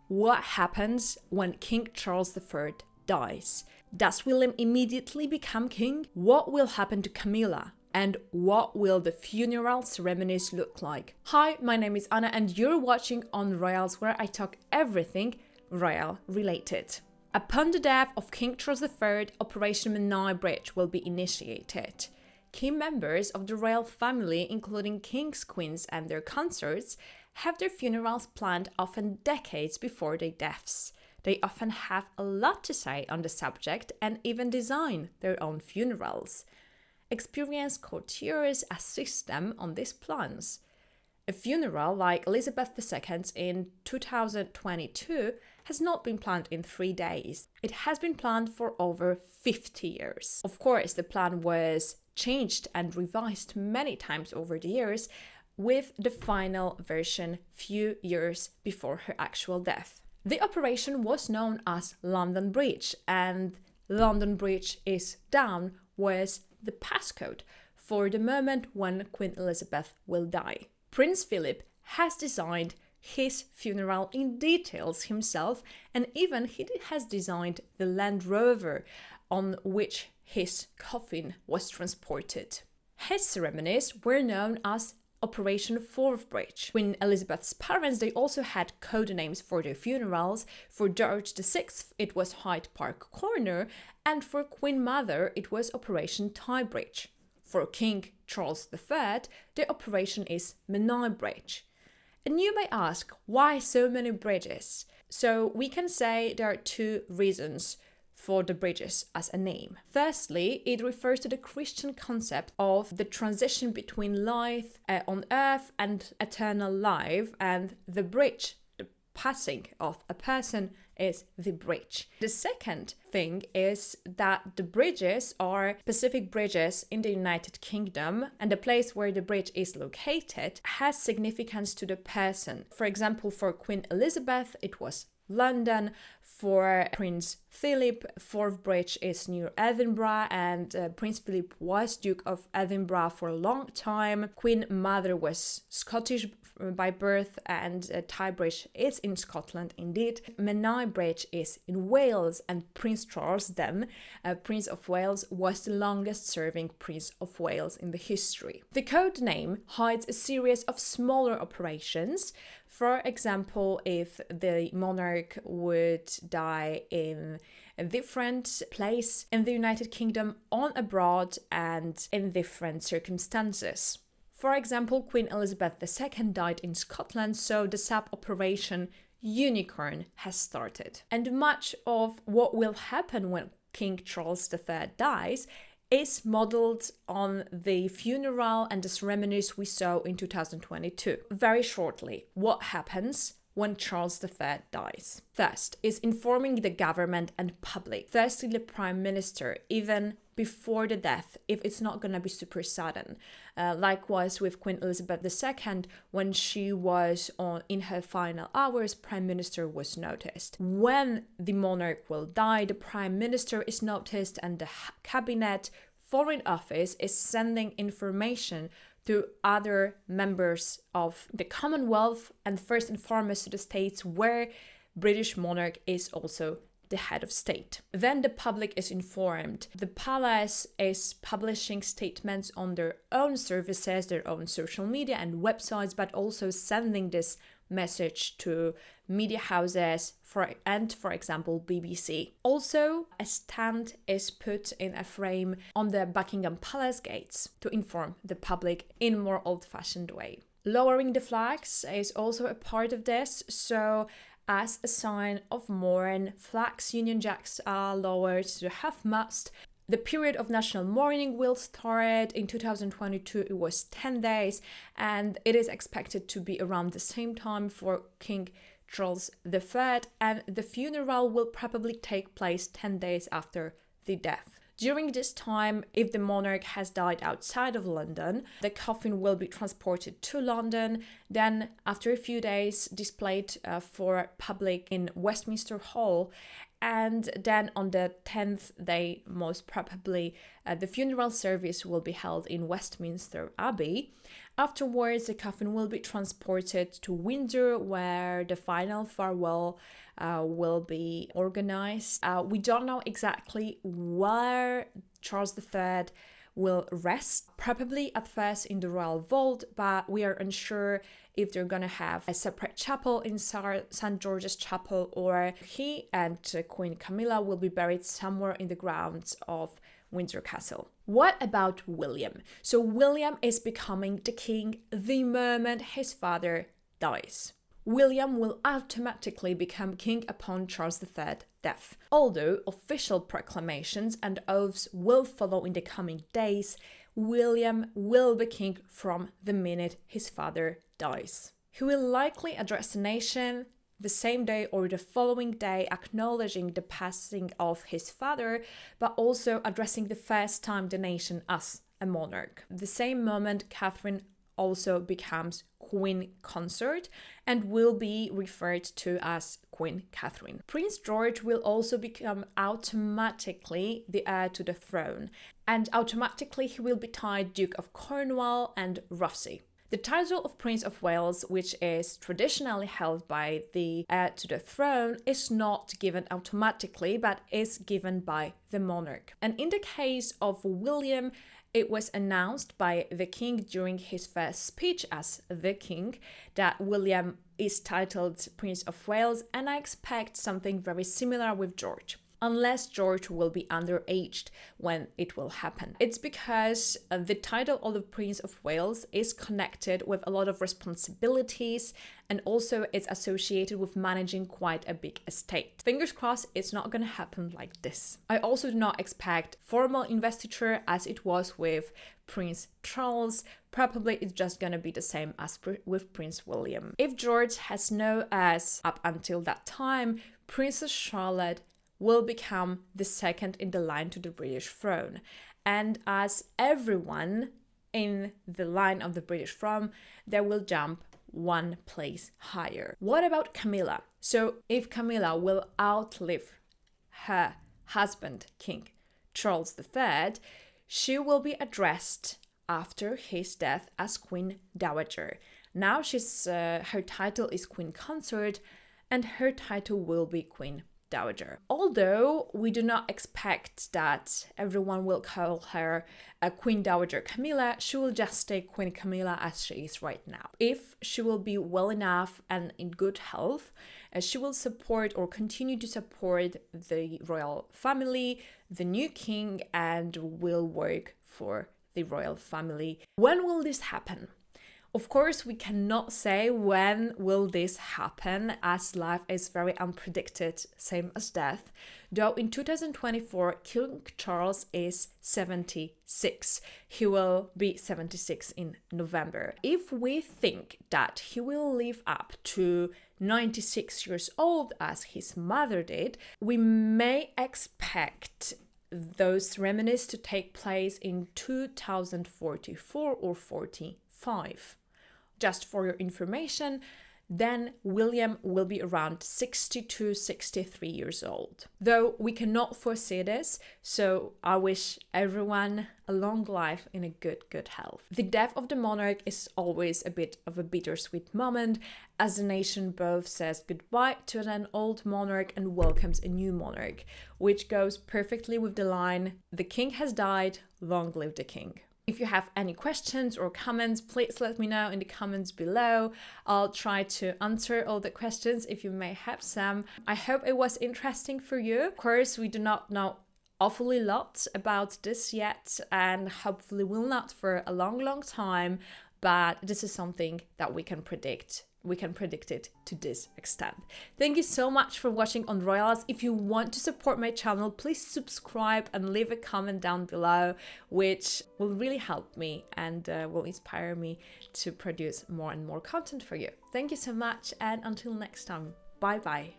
What happens when King Charles III dies? Does William immediately become king? What will happen to Camilla? And what will the funeral ceremonies look like? Hi, my name is Anna and you're watching On Royals, where I talk everything royal related. Upon the death of King Charles III, Operation Menai Bridge will be initiated. Key members of the royal family, including kings, queens and their consorts, have their funerals planned often decades before their deaths. They often have a lot to say on the subject and even design their own funerals. Experienced courtiers assist them on these plans. A funeral like Elizabeth II's in 2022 has not been planned in 3 days. It has been planned for over 50 years. Of course, the plan was changed and revised many times over the years, with the final version few years before her actual death. The operation was known as London Bridge, and London Bridge is down was the passcode for the moment when Queen Elizabeth will die. Prince Philip has designed his funeral in details himself, and even he has designed the Land Rover on which his coffin was transported. His ceremonies were known as Operation Fourth Bridge. Queen Elizabeth's parents, they also had code names for their funerals. For George VI, it was Hyde Park Corner, and for Queen Mother, it was Operation Tie Bridge. For King Charles III, the operation is Menai Bridge. And you may ask, why so many bridges? So we can say there are two reasons for the bridges as a name. Firstly, it refers to the Christian concept of the transition between life on earth and eternal life, and the bridge, the passing of a person, is the bridge. The second thing is that the bridges are specific bridges in the United Kingdom, and the place where the bridge is located has significance to the person. For example, for Queen Elizabeth, it was London. For Prince Philip, Forth Bridge is near Edinburgh, and Prince Philip was Duke of Edinburgh for a long time. Queen Mother was Scottish by birth, and Tie Bridge is in Scotland indeed. Menai Bridge is in Wales, and Prince Charles then, Prince of Wales, was the longest serving Prince of Wales in the history. The code name hides a series of smaller operations. For example, if the monarch would die in a different place in the United Kingdom, on abroad, and in different circumstances. For example, Queen Elizabeth II died in Scotland, so the sub-operation Unicorn has started. And much of what will happen when King Charles III dies is modeled on the funeral and the ceremonies we saw in 2022. Very shortly, what happens when Charles III dies? First is informing the government and public. Firstly, the Prime Minister, even before the death, if it's not going to be super sudden. Likewise with Queen Elizabeth II, when she was in her final hours, Prime Minister was noticed. When the monarch will die, the Prime Minister is noticed, and the Cabinet Foreign Office is sending information to other members of the Commonwealth, and first and foremost to the states where British monarch is also the head of state. Then the public is informed. The palace is publishing statements on their own services, their own social media and websites, but also sending this message to media houses, for example, BBC. Also, a stand is put in a frame on the Buckingham Palace gates to inform the public in a more old-fashioned way. Lowering the flags is also a part of this, so as a sign of mourn, flags, Union Jacks are lowered to the half-mast. The period of national mourning will start in 2022. It was 10 days, and it is expected to be around the same time for King Charles III, and the funeral will probably take place 10 days after the death. During this time, if the monarch has died outside of London, the coffin will be transported to London, then after a few days displayed for public in Westminster Hall, and then on the 10th day, most probably, the funeral service will be held in Westminster Abbey. Afterwards, the coffin will be transported to Windsor, where the final farewell will be organized. We don't know exactly where Charles III will rest, probably at first in the royal vault, but we are unsure if they're gonna have a separate chapel in St. George's Chapel, or he and Queen Camilla will be buried somewhere in the grounds of Windsor Castle. What about William? So William is becoming the king the moment his father dies. William will automatically become king upon Charles III's death. Although official proclamations and oaths will follow in the coming days, William will be king from the minute his father dies. He will likely address the nation the same day or the following day, acknowledging the passing of his father, but also addressing the first time the nation as a monarch. The same moment, Catherine also becomes Queen Consort and will be referred to as Queen Catherine. Prince George will also become automatically the heir to the throne, and automatically he will be titled Duke of Cornwall and Rothesay. The title of Prince of Wales, which is traditionally held by the heir to the throne, is not given automatically, but is given by the monarch. And in the case of William, it was announced by the king during his first speech as the king that William is titled Prince of Wales, and I expect something very similar with George. Unless George will be underaged when it will happen. It's because the title of the Prince of Wales is connected with a lot of responsibilities, and also it's associated with managing quite a big estate. Fingers crossed it's not gonna happen like this. I also do not expect formal investiture as it was with Prince Charles. Probably it's just gonna be the same as with Prince William. If George has no heirs up until that time, Princess Charlotte will become the second in the line to the British throne. And as everyone in the line of the British throne, they will jump one place higher. What about Camilla? So if Camilla will outlive her husband, King Charles III, she will be addressed after his death as Queen Dowager. Now her title is Queen Consort, and her title will be Queen Dowager. Although we do not expect that everyone will call her a Queen Dowager Camilla, she will just stay Queen Camilla as she is right now. If she will be well enough and in good health, she will support or continue to support the royal family, the new king, and will work for the royal family. When will this happen? Of course, we cannot say when will this happen, as life is very unpredicted, same as death. Though in 2024, King Charles is 76. He will be 76 in November. If we think that he will live up to 96 years old, as his mother did, we may expect those ceremonies to take place in 2044 or 45. Just for your information, then William will be around 62, 63 years old. Though we cannot foresee this, so I wish everyone a long life in a good health. The death of the monarch is always a bit of a bittersweet moment, as the nation both says goodbye to an old monarch and welcomes a new monarch, which goes perfectly with the line, "The king has died, long live the king." If you have any questions or comments, please let me know in the comments below. I'll try to answer all the questions if you may have some. I hope it was interesting for you. Of course, we do not know awfully lot about this yet, and hopefully will not for a long time, but this is something that we can predict. We can predict it to this extent. Thank you so much for watching on Royals. If you want to support my channel, please subscribe and leave a comment down below, which will really help me and will inspire me to produce more and more content for you. Thank you so much, and until next time, bye bye.